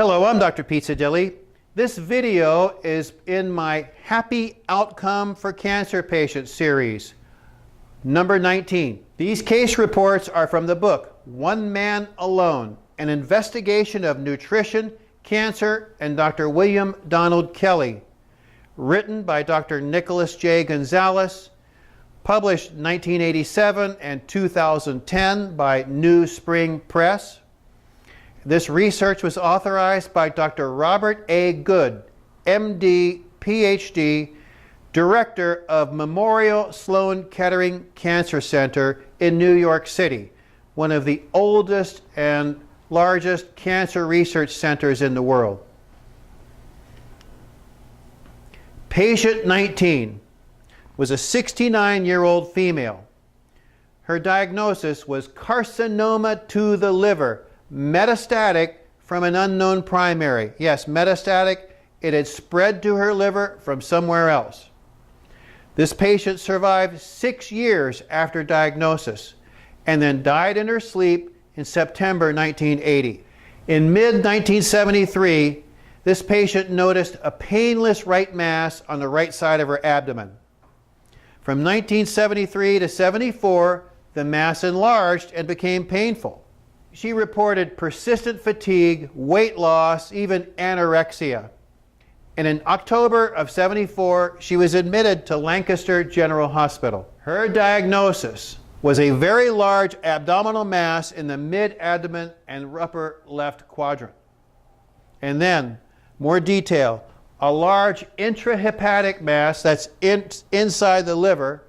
Hello, I'm Dr. Pizzadili. This video is in my Happy Outcome for Cancer Patients series, number 19. These case reports are from the book, One Man Alone, an investigation of nutrition, cancer, and Dr. William Donald Kelley, written by Dr. Nicholas J. Gonzalez, published 1987 and 2010 by New Spring Press. This research was authorized by Dr. Robert A. Good, MD, PhD, Director of Memorial Sloan-Kettering Cancer Center in New York City, one of the oldest and largest cancer research centers in the world. Patient 19 was a 69-year-old female. Her diagnosis was carcinoma to the liver, metastatic from an unknown primary. Yes, metastatic. It had spread to her liver from somewhere else. This patient survived 6 years after diagnosis and then died in her sleep in September 1980. In mid-1973, this patient noticed a painless right mass on the right side of her abdomen. From 1973 to 74, the mass enlarged and became painful. She reported persistent fatigue, weight loss, even anorexia. And in October of 74, she was admitted to Lancaster General Hospital. Her diagnosis was a very large abdominal mass in the mid-abdomen and upper left quadrant. And then, more detail, a large intrahepatic mass that's inside the liver,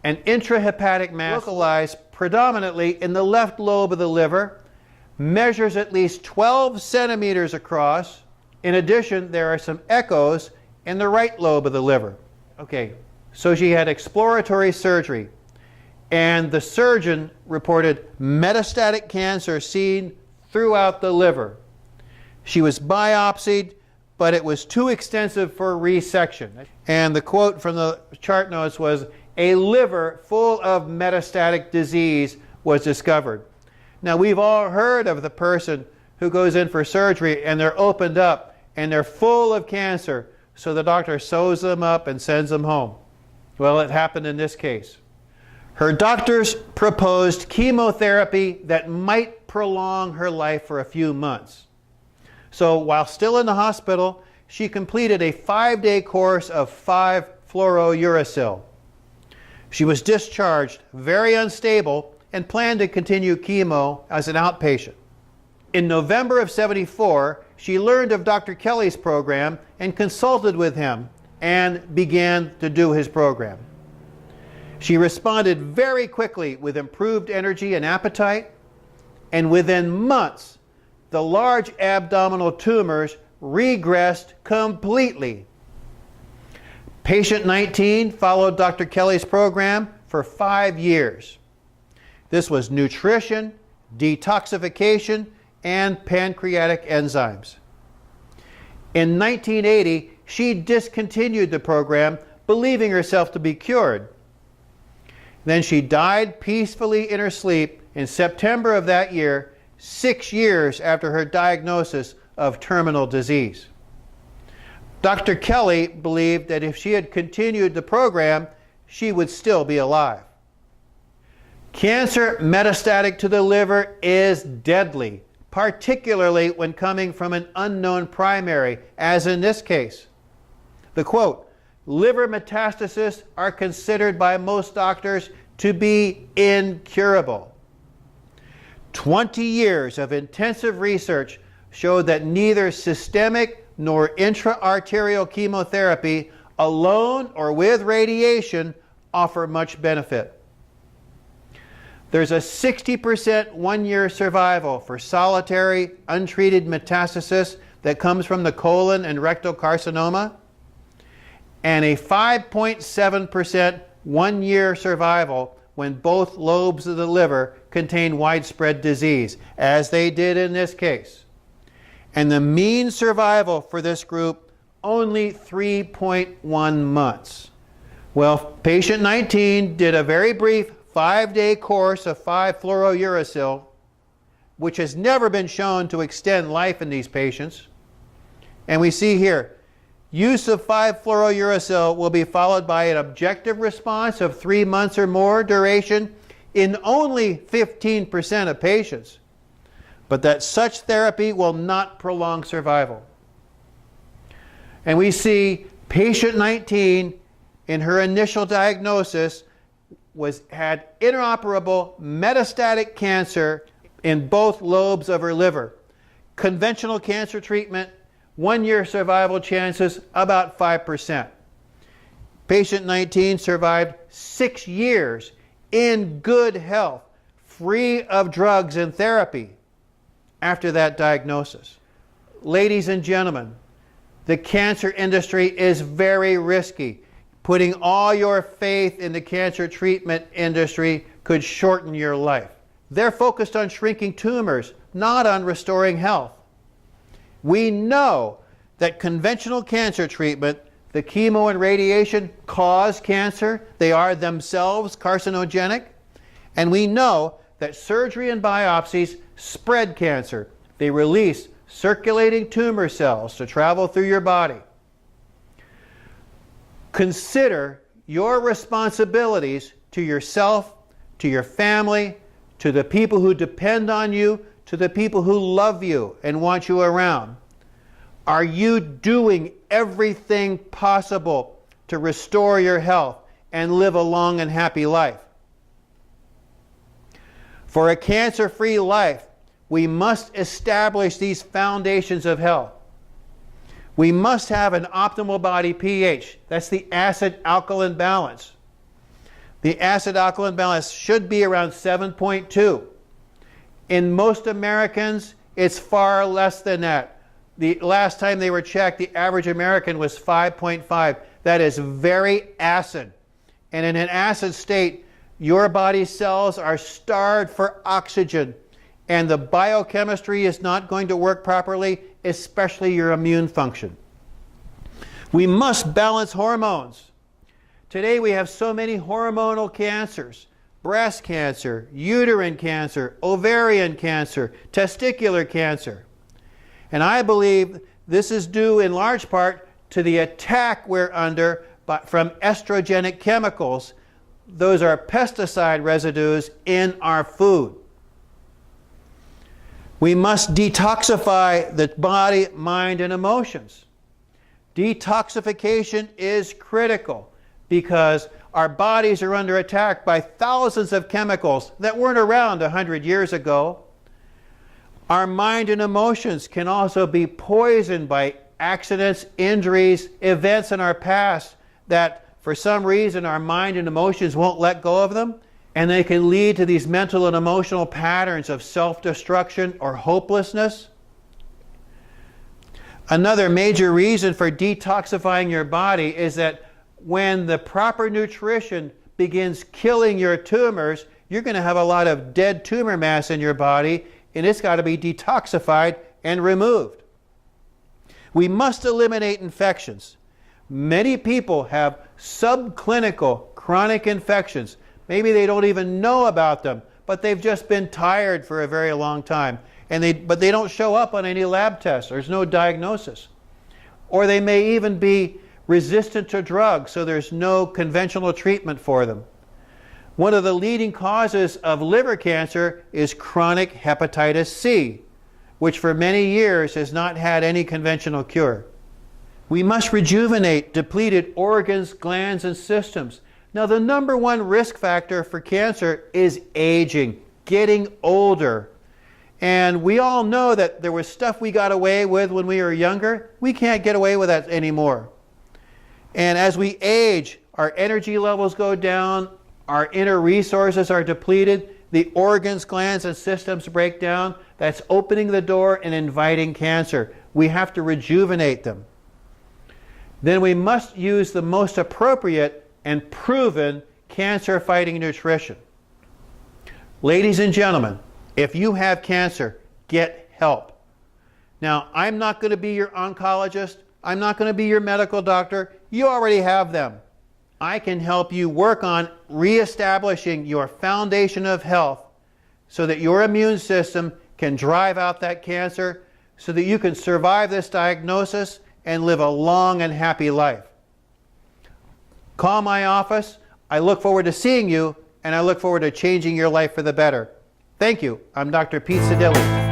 an intrahepatic mass localized predominantly in the left lobe of the liver, measures at least 12 centimeters across. In addition, there are some echoes in the right lobe of the liver. Okay, so she had exploratory surgery, and the surgeon reported metastatic cancer seen throughout the liver. She was biopsied, but it was too extensive for resection. And the quote from the chart notes was, "A liver full of metastatic disease was discovered." Now, we've all heard of the person who goes in for surgery and they're opened up and they're full of cancer, so the doctor sews them up and sends them home. Well, it happened in this case. Her doctors proposed chemotherapy that might prolong her life for a few months. So while still in the hospital, she completed a 5-day course of 5-fluorouracil. She was discharged very unstable and planned to continue chemo as an outpatient. In November of 74, she learned of Dr. Kelley's program and consulted with him and began to do his program. She responded very quickly with improved energy and appetite, and within months, the large abdominal tumors regressed completely. Patient 19 followed Dr. Kelley's program for 5 years. This was nutrition, detoxification, and pancreatic enzymes. In 1980, she discontinued the program, believing herself to be cured. Then she died peacefully in her sleep in September of that year, 6 years after her diagnosis of terminal disease. Dr. Kelley believed that if she had continued the program, she would still be alive. Cancer metastatic to the liver is deadly, particularly when coming from an unknown primary, as in this case. The quote, "Liver metastases are considered by most doctors to be incurable." 20 years of intensive research showed that neither systemic nor intra-arterial chemotherapy alone or with radiation offer much benefit. There's a 60% 1-year survival for solitary untreated metastasis that comes from the colon and rectal carcinoma, and a 5.7% 1-year survival when both lobes of the liver contain widespread disease, as they did in this case. And the mean survival for this group, only 3.1 months. Well, patient 19 did a very brief 5-day course of 5-fluorouracil, which has never been shown to extend life in these patients. And we see here, use of 5-fluorouracil will be followed by an objective response of 3 months or more duration in only 15% of patients, but that such therapy will not prolong survival. And we see patient 19 in her initial diagnosis had inoperable metastatic cancer in both lobes of her liver. Conventional cancer treatment, 1-year survival chances about 5%. Patient 19 survived 6 years in good health, free of drugs and therapy after that diagnosis. Ladies and gentlemen, the cancer industry is very risky. Putting all your faith in the cancer treatment industry could shorten your life. They're focused on shrinking tumors, not on restoring health. We know that conventional cancer treatment, the chemo and radiation, cause cancer. They are themselves carcinogenic. And we know that surgery and biopsies spread cancer. They release circulating tumor cells to travel through your body. Consider your responsibilities to yourself, to your family, to the people who depend on you, to the people who love you and want you around. Are you doing everything possible to restore your health and live a long and happy life? For a cancer-free life, we must establish these foundations of health. We must have an optimal body pH. That's the acid-alkaline balance. The acid-alkaline balance should be around 7.2. In most Americans, it's far less than that. The last time they were checked, the average American was 5.5. That is very acid. And in an acid state, your body's cells are starved for oxygen, and the biochemistry is not going to work properly, especially your immune function. We must balance hormones. Today we have so many hormonal cancers: breast cancer, uterine cancer, ovarian cancer, testicular cancer. And I believe this is due in large part to the attack we're under from estrogenic chemicals. Those are pesticide residues in our food. We must detoxify the body, mind, and emotions. Detoxification is critical because our bodies are under attack by thousands of chemicals that weren't around 100 years ago. Our mind and emotions can also be poisoned by accidents, injuries, events in our past that for some reason our mind and emotions won't let go of them, and they can lead to these mental and emotional patterns of self-destruction or hopelessness. Another major reason for detoxifying your body is that when the proper nutrition begins killing your tumors, you're going to have a lot of dead tumor mass in your body, and it's got to be detoxified and removed. We must eliminate infections. Many people have subclinical chronic infections. Maybe they don't even know about them, but they've just been tired for a very long time. But they don't show up on any lab tests. There's no diagnosis. Or they may even be resistant to drugs, so there's no conventional treatment for them. One of the leading causes of liver cancer is chronic hepatitis C, which for many years has not had any conventional cure. We must rejuvenate depleted organs, glands, and systems. Now, the number one risk factor for cancer is aging, getting older. And we all know that there was stuff we got away with when we were younger. We can't get away with that anymore. And as we age, our energy levels go down, our inner resources are depleted, the organs, glands, and systems break down. That's opening the door and inviting cancer. We have to rejuvenate them. Then we must use the most appropriate and proven cancer-fighting nutrition. Ladies and gentlemen, if you have cancer, get help. Now, I'm not going to be your oncologist. I'm not going to be your medical doctor. You already have them. I can help you work on reestablishing your foundation of health so that your immune system can drive out that cancer so that you can survive this diagnosis and live a long and happy life. Call my office. I look forward to seeing you, and I look forward to changing your life for the better. Thank you. I'm Dr. Pizzadili.